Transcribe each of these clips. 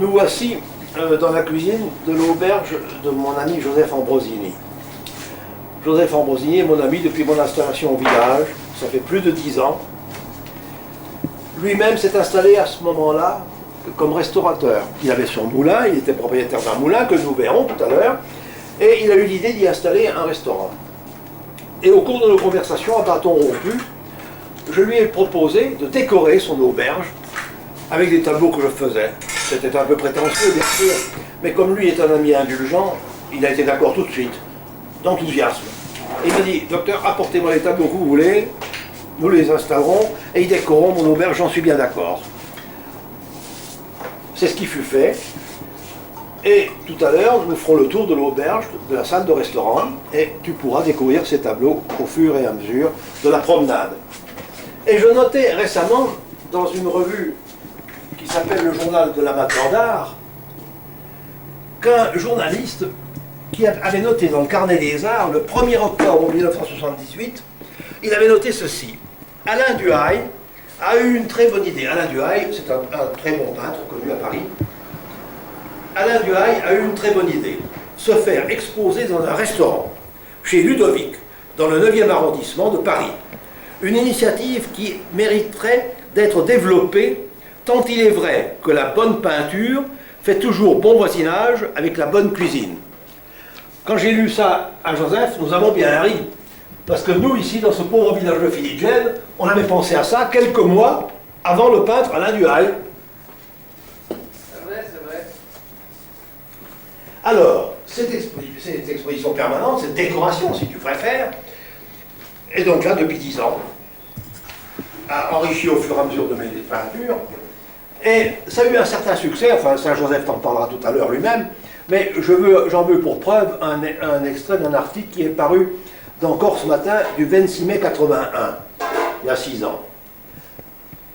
Nous voici dans la cuisine de l'auberge de mon ami Joseph Ambrosini. Joseph Ambrosini est mon ami depuis mon installation au village, ça fait plus de 10 ans. Lui-même s'est installé à ce moment-là comme restaurateur. Il avait son moulin, il était propriétaire d'un moulin que nous verrons tout à l'heure, et il a eu l'idée d'y installer un restaurant. Et au cours de nos conversations à bâton rompu, je lui ai proposé de décorer son auberge avec des tableaux que je faisais. C'était un peu prétentieux, bien sûr, mais comme lui est un ami indulgent, il a été d'accord tout de suite, d'enthousiasme. Et il m'a dit, docteur, apportez-moi les tableaux que vous voulez, nous les installerons et ils décoreront mon auberge, j'en suis bien d'accord. C'est ce qui fut fait. Et tout à l'heure, nous ferons le tour de l'auberge, de la salle de restaurant, et tu pourras découvrir ces tableaux au fur et à mesure de la promenade. Et je notais récemment, dans une revue qui s'appelle le Journal de l'amateur d'art, qu'un journaliste qui avait noté dans le Carnet des Arts, le 1er octobre 1978, il avait noté ceci. Alain Duhail a eu une très bonne idée. Alain Duhail, c'est un très bon peintre connu à Paris. Alain Duhail a eu une très bonne idée. Se faire exposer dans un restaurant, chez Ludovic, dans le 9e arrondissement de Paris. Une initiative qui mériterait d'être développée, tant il est vrai que la bonne peinture fait toujours bon voisinage avec la bonne cuisine. Quand j'ai lu ça à Joseph, nous avons bien ri. Parce que nous, ici, dans ce pauvre village de Philippigène, on avait pensé à ça quelques mois avant le peintre Alain Duhail. C'est vrai, c'est vrai. Alors, cette exposition permanente, cette décoration, si tu préfères, est donc là depuis 10 ans, a enrichi au fur et à mesure de mes peintures, et ça a eu un certain succès, enfin, ça Joseph t'en parlera tout à l'heure lui-même, mais j'en veux pour preuve un extrait d'un article qui est paru dans Corse Matin du 26 mai 81, il y a 6 ans.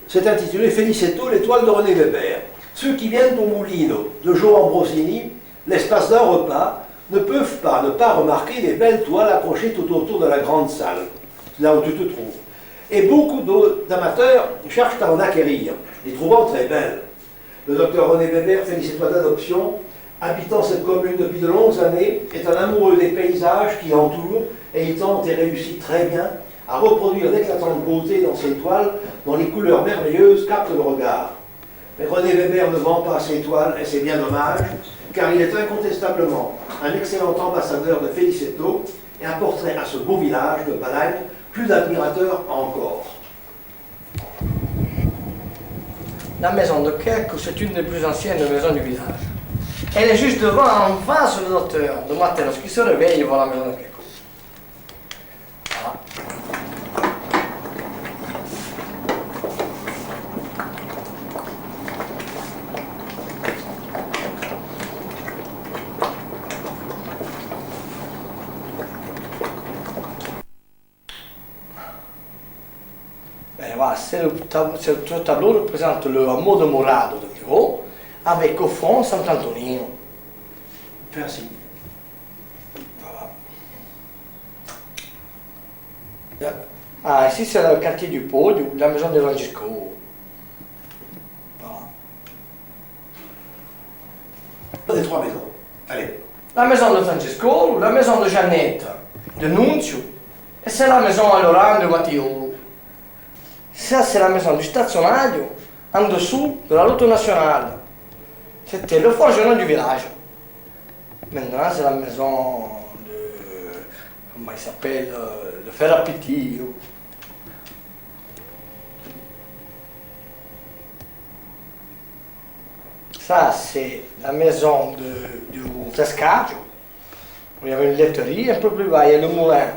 C'est intitulé Felicetto, l'étoile de René Weber. Ceux qui viennent au Moulino de Joe Ambrosini, l'espace d'un repas, ne peuvent pas ne pas remarquer les belles toiles accrochées tout autour de la grande salle, là où tu te trouves. Et beaucoup d'amateurs cherchent à en acquérir, les trouvant très belles. Le docteur René Weber, Felicettois d'adoption, habitant cette commune depuis de longues années, est un amoureux des paysages qui l'entourent et il tente et réussit très bien à reproduire l'éclatante beauté dans ses toiles dont les couleurs merveilleuses captent le regard. Mais René Weber ne vend pas ses toiles et c'est bien dommage, car il est incontestablement un excellent ambassadeur de Felicetto et apporterait à ce beau village de Balagne plus d'admirateurs encore. La maison de Kerk, c'est une des plus anciennes maisons du village. Elle est juste devant, en face de l'auteur. Le matin, lorsqu'il se réveille, il voit la maison de Kerk. Voilà. Voilà, ce tableau représente le hameau de Morado de Muro, avec au fond Sant'Antonino. Merci. Voilà. Ah, ici c'est le quartier du Pau, la maison de Francisco. Des 3 maisons. Allez. La maison de Francesco, la maison de Jeannette, de Nunzio, et c'est la maison à Laurent de Matteo. Ça, c'est la maison du stationnario, en dessous de la route nationale. C'était le forgeron du village. Maintenant, c'est la maison de... comment il s'appelle? De Ferrapiti. Ça, c'est la maison du Frescaggio, où il y avait une laiterie. Un peu plus bas, il y a le moulin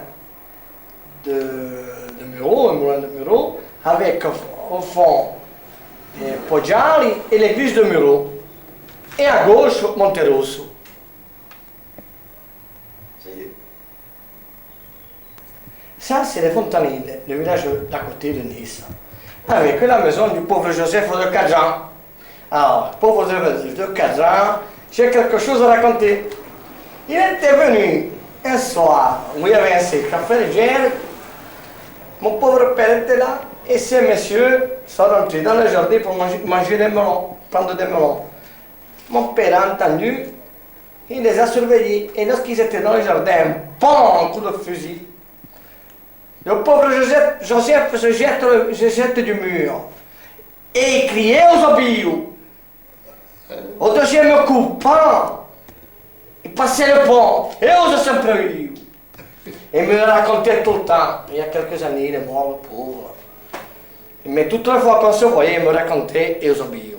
de Muro, un moulin de Muro, avec au fond Poggiali et l'église de Muro. Et à gauche, Monterosso. Ça y est. Ça, c'est les Fontanilles, le village d'à côté de Nice. Avec la maison du pauvre Joseph de Cazan. Alors, pauvre Joseph de Cazan, j'ai quelque chose à raconter. Il était venu un soir, où il y avait un secret à faire. Mon pauvre père était là, et ces messieurs sont rentrés dans le jardin pour manger des melons, prendre des melons. mon père a entendu, il les a surveillés. Et lorsqu'ils étaient dans le jardin, PAM, un coup de fusil. Le pauvre Joseph se jette du mur et il criait aux obéis. Au deuxième coup, PAM, il passait le pont et ose sempre io. Et il me le racontait tout le temps. Il y a quelques années, il est mort, le pauvre. Mais toutes les fois qu'on se voyait, il me racontait et aux obéis.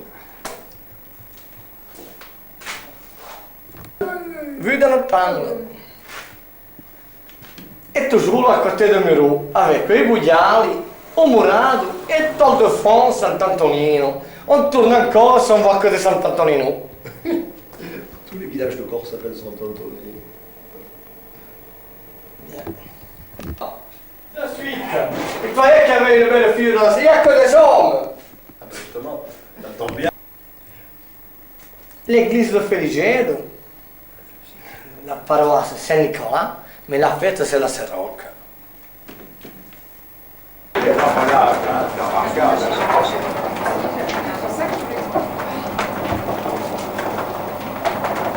Vu dans notre angle. E toujours à côté de Muro, avec i Bugliali, o Murado e Tol de Fond, Sant'Antonino. On tourne en Corse, on voit que de Sant'Antonino. Tous les villages de Corse s'appellent Sant'Antonino. La suite. Il croyait qu'il y avait une belle fille dans la... Il n'y a que des hommes. Ah ben justement, ça tombe bien. L'église de Feligedo, la paroisse Saint-Nicolas, mais la fête c'est la Serroc.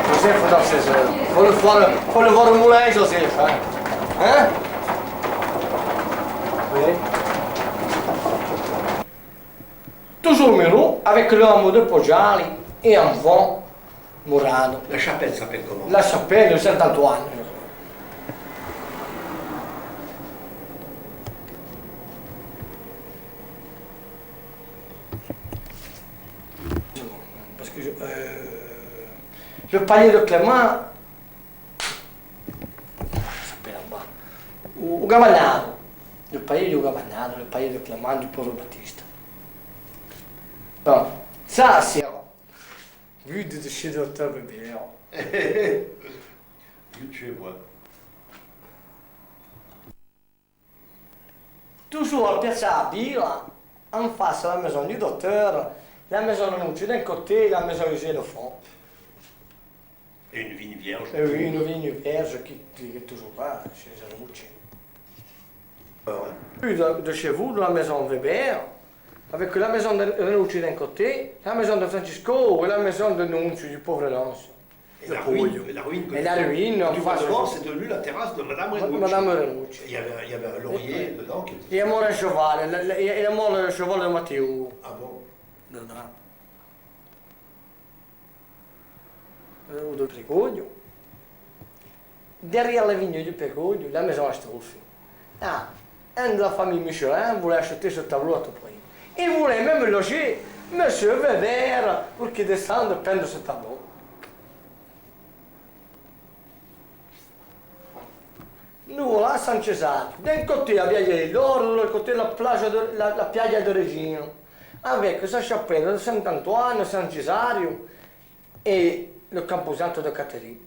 Joseph dans ses heures. Faut le voir au moulin, Joseph. Hein? Oui. Toujours Muro, avec le hameau de Poggiali et en vent Murado. La chapelle s'appelle comment? La chapelle de Saint-Antoine. Parce que le palier de Clément, ça s'appelle en bas, o Gavanado. Le palier du Gavanado, le palier de Clément du pauvre Baptiste. Bon, ça c'est vu de chez Docteur Bébert. Vu de chez moi. Toujours à Piazza Abila, en face à la maison du docteur, la maison de Nucci d'un côté et la maison Eugène au fond. Et une vigne vierge. Et oui, une vigne vierge qui est toujours là, chez Nucci. Puis de chez vous, de la maison Weber, avec la maison de Renucci d'un côté, la maison de Francisco et la maison de Nucci, du pauvre Lance. Et la ruine. Et la ruine. Et la ruine, en Du face. gouvernement, c'est devenu la terrasse de Madame Renucci. Madame Renucci. Il y avait un laurier dedans qui Il était... est mort un cheval, il est mort le cheval de Matteo. Ah bon? Dedans. Ou de Precoglio. Derrière la vigne du Precoglio, la maison Astolfi. Ah, un de la famille Michelin voulait acheter ce tableau à tout prix. Il voulait même loger Monsieur Weber pour qu'il descende peindre ce tableau. Nous, voilà à San Cesario. D'un côté, la Via d'Oro, de l'autre côté, la Piaggia de Regino. Avec sa chapelle de Sant'Antoine, San Cesario et le Camposanto de Caterina.